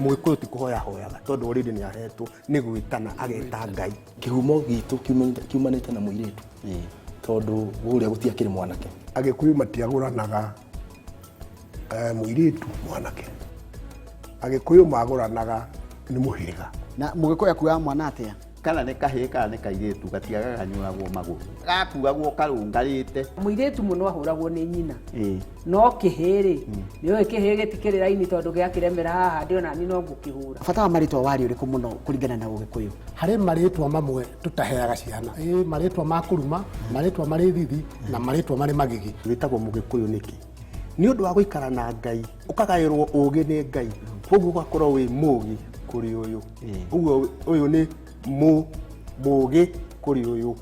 Mũgĩkũyũ ti kũhoya hoyaga tondũ already nĩ ahetwo nĩ gwĩtana ageta Ngai. Kĩhumo gitu kiumanĩte na mũirĩtu tondũ ũrĩa gũtiakĩrĩ mwanake. Agĩkũyũ matiagũranaga mũirĩtu mwanake. Agĩkũyũ magũranaga nĩ mũhĩrĩga. Na Mũgĩkũyũ akuaga mwana atĩa? Kana nĩ kahĩĩ kana nĩ kairĩtu gatiagaga kanyuagwo magũrũ, gakuagwo karũngarĩte. Mũirĩtu mũno ahũragwo nĩ nyina, no kĩhĩrĩ nĩoĩ kĩhĩĩ gĩtikĩrĩ raini tondũ gĩakĩremera haha ndĩona ni no ngũkĩhũra. Bata wa marĩtwa warĩ ũrĩkũ mũno kũringana na Ũgĩkũyũ? Harĩ marĩtwa mamwe tũtaheaga ciana, marĩtwa ma kũruma, marĩtwa marĩ thithi na marĩtwa marĩ magigi. Wĩtagwo Mũgĩkũyũ nĩkĩ? Nĩ ũndũ wa gũikara na Ngai, ũkagaĩrwo ũgĩ nĩ Ngai, koguo ũgakorwo wĩ mũgĩ kũrĩ ũyũ. Ũguo ũyũ nĩ mũgĩ kũrĩ ũyũ.